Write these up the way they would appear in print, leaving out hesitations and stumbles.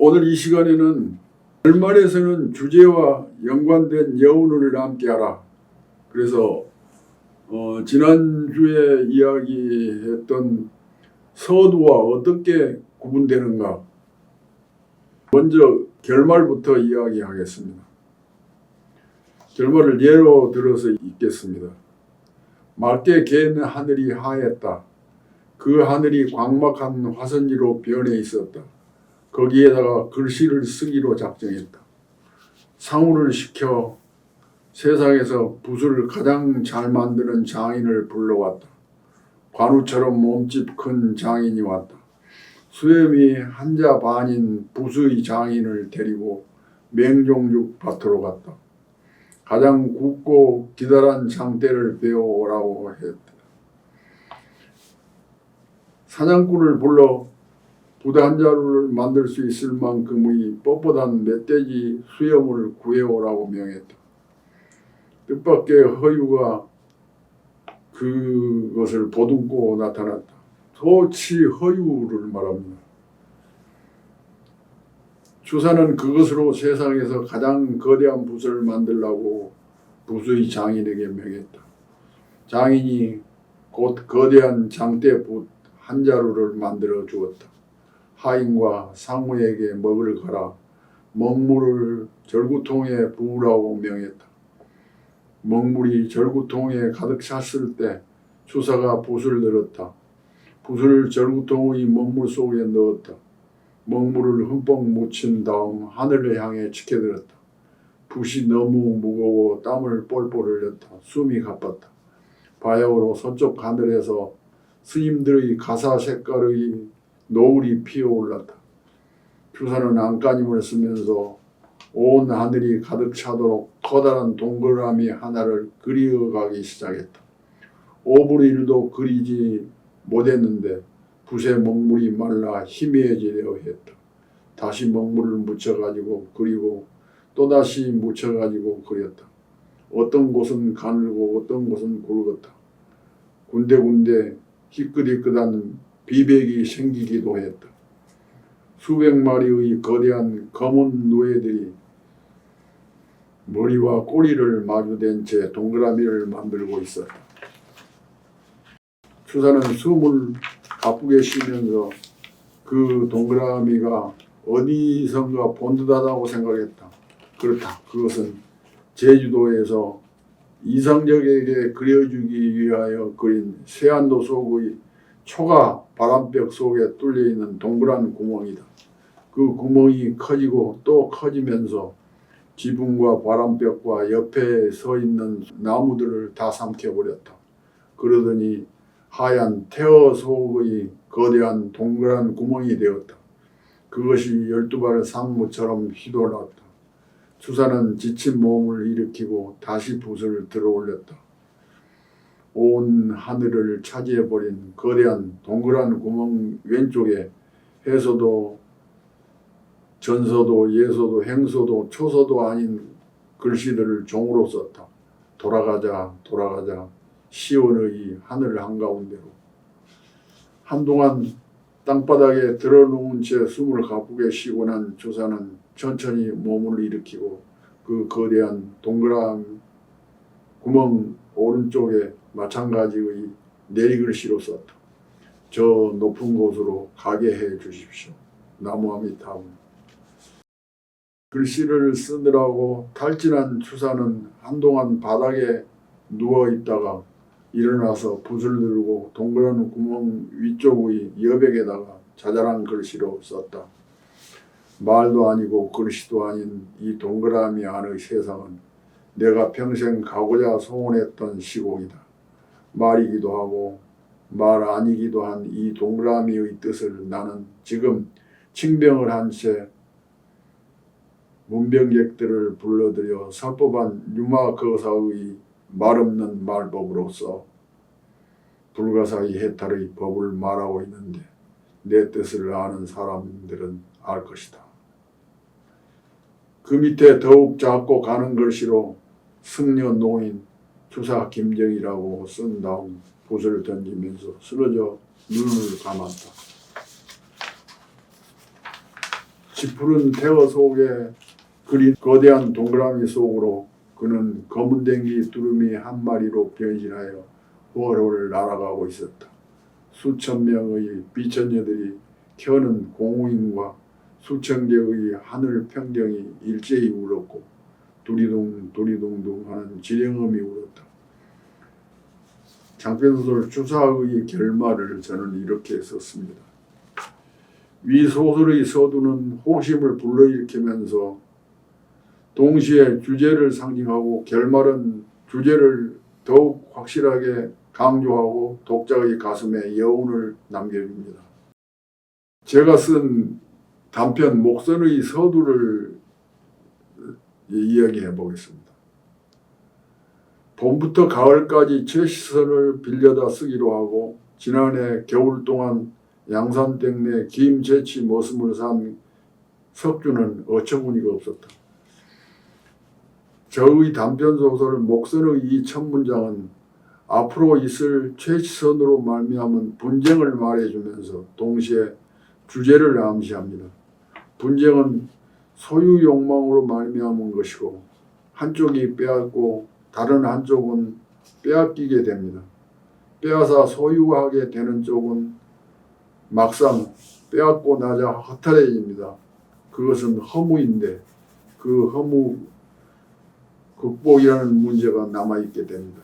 오늘 이 시간에는 결말에서는 주제와 연관된 여운을 남게 하라. 그래서 지난주에 이야기했던 서두와 어떻게 구분되는가. 먼저 결말부터 이야기하겠습니다. 결말을 예로 들어서 읽겠습니다. 맑게 개는 하늘이 하였다. 그 하늘이 광막한 화선지로 변해 있었다. 거기에다가 글씨를 쓰기로 작정했다. 상우를 시켜 세상에서 붓을 가장 잘 만드는 장인을 불러왔다. 관우처럼 몸집 큰 장인이 왔다. 수염이 한자 반인 붓의 장인을 데리고 맹종죽 밭으로 갔다. 가장 굵고 기다란 장대를 배워오라고 했다. 사냥꾼을 불러 붓 한 자루를 만들 수 있을 만큼의 뻣뻣한 멧돼지 수염을 구해오라고 명했다. 뜻밖의 허유가 그것을 보듬고 나타났다. 소치 허유를 말합니다. 주사는 그것으로 세상에서 가장 거대한 붓을 만들라고 붓의 장인에게 명했다. 장인이 곧 거대한 장대 붓 한 자루를 만들어 주었다. 하인과 상우에게 먹을 가라. 먹물을 절구통에 부으라고 명했다. 먹물이 절구통에 가득 찼을 때 주사가 붓을 들었다. 붓을 절구통의 먹물 속에 넣었다. 먹물을 흠뻑 묻힌 다음 하늘을 향해 치켜들었다. 붓이 너무 무거워 땀을 뻘뻘 흘렸다. 숨이 가빴다. 바야흐로 서쪽 하늘에서 스님들의 가사 색깔의 노을이 피어올랐다. 주사는 안간힘을 쓰면서 온 하늘이 가득 차도록 커다란 동그라미 하나를 그리어가기 시작했다. 5분의 1도 그리지 못했는데 붓에 먹물이 말라 희미해지려 했다. 다시 먹물을 묻혀가지고 그리고 또다시 묻혀가지고 그렸다. 어떤 곳은 가늘고 어떤 곳은 굵었다. 군데군데 희끗희끗한 비백이 생기기도 했다. 수백 마리의 거대한 검은 누에들이 머리와 꼬리를 마주댄 채 동그라미를 만들고 있었다. 추사는 숨을 가쁘게 쉬면서 그 동그라미가 어디선가 본 듯하다고 생각했다. 그렇다. 그것은 제주도에서 이상적에게 그려주기 위하여 그린 세안도 속의 초가 바람벽 속에 뚫려있는 동그란 구멍이다. 그 구멍이 커지고 또 커지면서 지붕과 바람벽과 옆에 서 있는 나무들을 다 삼켜버렸다. 그러더니 하얀 태어 속의 거대한 동그란 구멍이 되었다. 그것이 12발 상무처럼 휘돌았다. 주사는 지친 몸을 일으키고 다시 붓을 들어올렸다. 온 하늘을 차지해버린 거대한 동그란 구멍 왼쪽에 해서도 전서도 예서도 행서도 초서도 아닌 글씨들을 종으로 썼다. 돌아가자 돌아가자 시온의 하늘 한가운데로. 한동안 땅바닥에 드러누운 채 숨을 가쁘게 쉬고 난 주사는 천천히 몸을 일으키고 그 거대한 동그란 구멍 오른쪽에 마찬가지의 내리글씨로 썼다. 저 높은 곳으로 가게 해 주십시오. 나무아미타불. 글씨를 쓰느라고 탈진한 추사는 한동안 바닥에 누워있다가 일어나서 붓을 들고 동그란 구멍 위쪽의 여백에다가 자잘한 글씨로 썼다. 말도 아니고 글씨도 아닌 이 동그라미 안의 세상은 내가 평생 가고자 소원했던 시공이다. 말이기도 하고 말 아니기도 한 이 동그라미의 뜻을 나는 지금 칭병을 한 채 문병객들을 불러들여 설법한 유마거사의 말없는 말법으로서 불가사의 해탈의 법을 말하고 있는데 내 뜻을 아는 사람들은 알 것이다. 그 밑에 더욱 작고 가는 글씨로 승려 노인 주사 김정이라고 쓴 다음 붓을 던지면서 쓰러져 눈을 감았다. 마치 푸른 태거 속에 그린 거대한 동그라미 속으로 그는 검은 댕기 두루미 한 마리로 변신하여 훨훨 날아가고 있었다. 수천 명의 비천녀들이 켜는 공우인과 수천 개의 하늘 평경이 일제히 울었고 두리둥 두리둥둥 하는 지령음이 울었다. 장편소설 주사의 결말을 저는 이렇게 썼습니다. 위 소설의 서두는 호심을 불러일으키면서 동시에 주제를 상징하고 결말은 주제를 더욱 확실하게 강조하고 독자의 가슴에 여운을 남겨줍니다. 제가 쓴 단편 목선의 서두를 이야기해 보겠습니다. 봄부터 가을까지 최시선을 빌려다 쓰기로 하고 지난해 겨울 동안 양산댁 내 김제치 머슴을 산 석주는 어처구니가 없었다. 저의 단편소설 목선의 이 첫 문장은 앞으로 있을 최시선으로 말미암은 분쟁을 말해주면서 동시에 주제를 암시합니다. 분쟁은 소유 욕망으로 말미암은 것이고 한쪽이 빼앗고 다른 한쪽은 빼앗기게 됩니다. 빼앗아 소유하게 되는 쪽은 막상 빼앗고 나자 허탈해집니다. 그것은 허무인데 그 허무 극복이라는 문제가 남아있게 됩니다.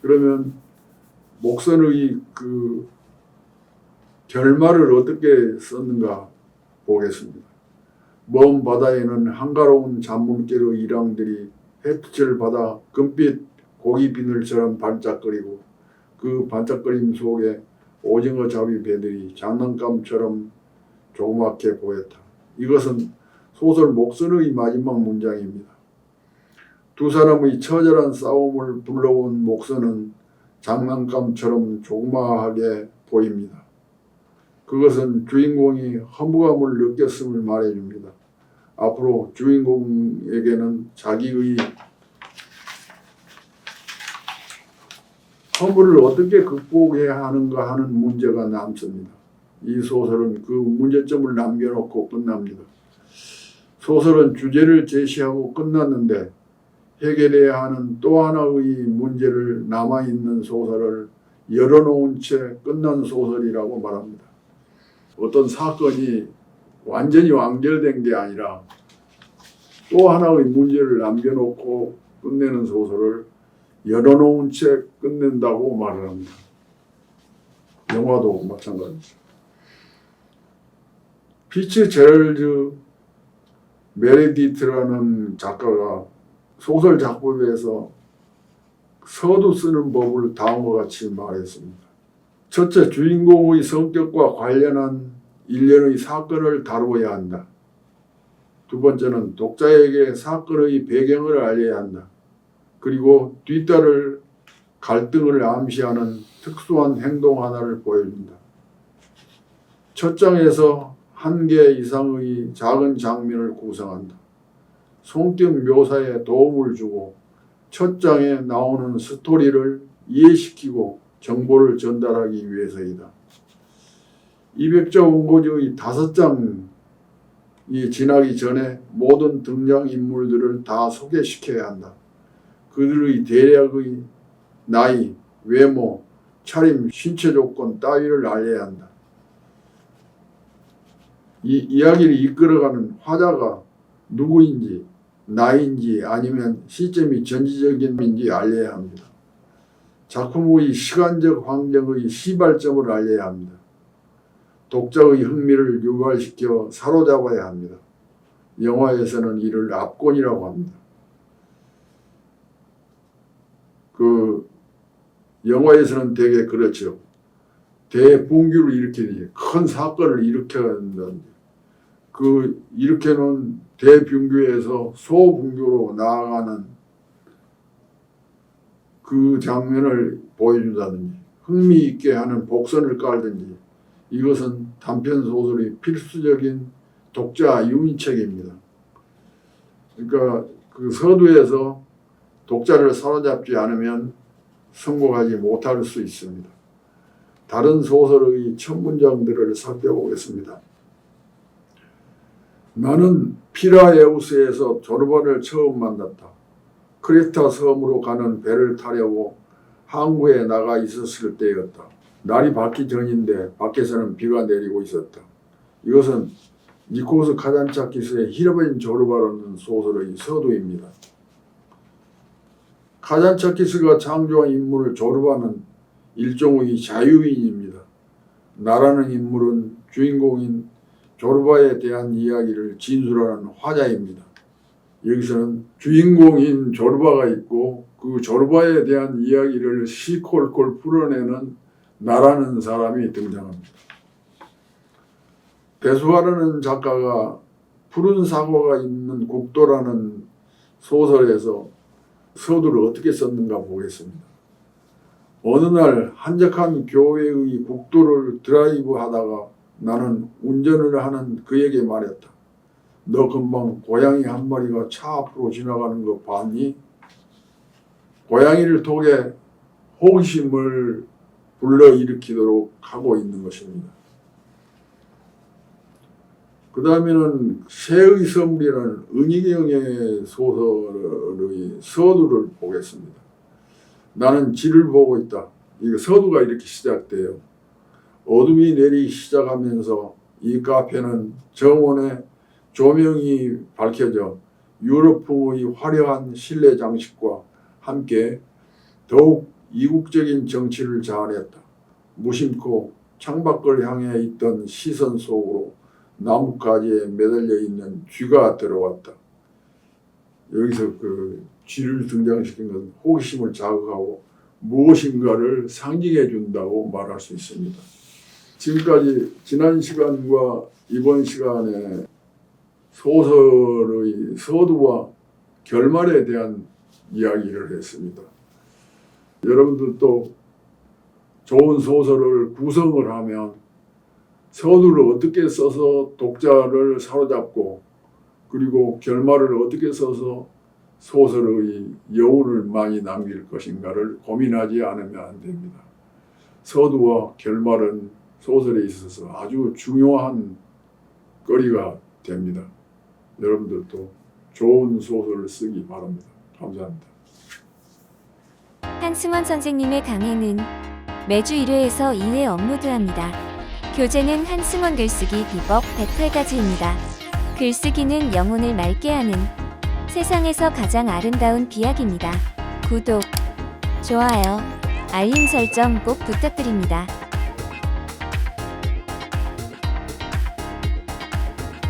그러면 목선의 그 결말을 어떻게 썼는가 보겠습니다. 먼 바다에는 한가로운 잔문개의 일항들이 햇빛을 받아 금빛 고기 비늘처럼 반짝거리고 그 반짝거림 속에 오징어 잡이 배들이 장난감처럼 조그맣게 보였다. 이것은 소설 목선의 마지막 문장입니다. 두 사람의 처절한 싸움을 불러온 목선은 장난감처럼 조그마하게 보입니다. 그것은 주인공이 허무감을 느꼈음을 말해줍니다. 앞으로 주인공에게는 자기의 허물을 어떻게 극복해야 하는가 하는 문제가 남습니다. 이 소설은 그 문제점을 남겨놓고 끝납니다. 소설은 주제를 제시하고 끝났는데 해결해야 하는 또 하나의 문제를 남아있는 소설을 열어놓은 채 끝난 소설이라고 말합니다. 어떤 사건이 완전히 완결된 게 아니라 또 하나의 문제를 남겨놓고 끝내는 소설을 열어놓은 채 끝낸다고 말을 합니다. 영화도 마찬가지죠. 피츠제럴드 메리디트라는 작가가 소설 작품에서 서두 쓰는 법을 다음과 같이 말했습니다. 첫째, 주인공의 성격과 관련한 일련의 사건을 다루어야 한다. 두 번째는 독자에게 사건의 배경을 알려야 한다. 그리고 뒤따를 갈등을 암시하는 특수한 행동 하나를 보여준다. 첫 장에서 한 개 이상의 작은 장면을 구성한다. 성격 묘사에 도움을 주고 첫 장에 나오는 스토리를 이해시키고 정보를 전달하기 위해서이다. 200자 원고지의 5장이 지나기 전에 모든 등장인물들을 다 소개시켜야 한다. 그들의 대략의 나이, 외모, 차림, 신체 조건 따위를 알려야 한다. 이 이야기를 이끌어가는 화자가 누구인지, 나이인지 아니면 시점이 전지적인지 알려야 합니다. 작품의 시간적 환경의 시발점을 알려야 합니다. 독자의 흥미를 유발시켜 사로잡아야 합니다. 영화에서는 이를 압권이라고 합니다. 영화에서는 되게 그렇죠. 대붕괴를 일으키는 큰 사건을 일으켜낸다는 일으켜놓은 대붕괴에서 소붕괴로 나아가는 그 장면을 보여준다든지 흥미있게 하는 복선을 깔든지 이것은 단편 소설의 필수적인 독자 유인책입니다. 그러니까 그 서두에서 독자를 사로잡지 않으면 성공하지 못할 수 있습니다. 다른 소설의 첫 문장들을 살펴보겠습니다. 나는 피라에우스에서 조르바를 처음 만났다. 크레타 섬으로 가는 배를 타려고 항구에 나가 있었을 때였다. 날이 밝기 전인데 밖에서는 비가 내리고 있었다. 이것은 니코스 카잔차키스의 히라벤 조르바라는 소설의 서두입니다. 카잔차키스가 창조한 인물 조르바는 일종의 자유인입니다. 나라는 인물은 주인공인 조르바에 대한 이야기를 진술하는 화자입니다. 여기서는 주인공인 조르바가 있고 그 조르바에 대한 이야기를 시콜콜 풀어내는 나라는 사람이 등장합니다. 배수아라는 작가가 푸른 사과가 있는 국도라는 소설에서 서두를 어떻게 썼는가 보겠습니다. 어느 날 한적한 교회의 국도를 드라이브 하다가 나는 운전을 하는 그에게 말했다. 너 금방 고양이 한 마리가 차 앞으로 지나가는 거 봤니? 고양이를 통해 호기심을 불러일으키도록 하고 있는 것입니다. 그 다음에는 새의 선물이라는 은희경의 소설의 서두를 보겠습니다. 나는 지를 보고 있다. 이거 서두가 이렇게 시작돼요. 어둠이 내리기 시작하면서 이 카페는 정원에 조명이 밝혀져 유럽풍의 화려한 실내 장식과 함께 더욱 이국적인 정치를 자아냈다. 무심코 창밖을 향해 있던 시선 속으로 나뭇가지에 매달려 있는 쥐가 들어왔다. 여기서 그 쥐를 등장시킨 것은 호기심을 자극하고 무엇인가를 상징해 준다고 말할 수 있습니다. 지금까지 지난 시간과 이번 시간에 소설의 서두와 결말에 대한 이야기를 했습니다. 여러분들도 좋은 소설을 구성을 하면 서두를 어떻게 써서 독자를 사로잡고 그리고 결말을 어떻게 써서 소설의 여운을 많이 남길 것인가를 고민하지 않으면 안 됩니다. 서두와 결말은 소설에 있어서 아주 중요한 거리가 됩니다. 여러분들도 좋은 소설을 쓰기 바랍니다. 감사합니다. 한승원 선생님의 강해는 매주 1회에서 2회 업로드합니다. 교재는 한승원 글쓰기 비법 108가지입니다. 글쓰기는 영혼을 맑게 하는 세상에서 가장 아름다운 비약입니다. 구독, 좋아요, 알림 설정 꼭 부탁드립니다.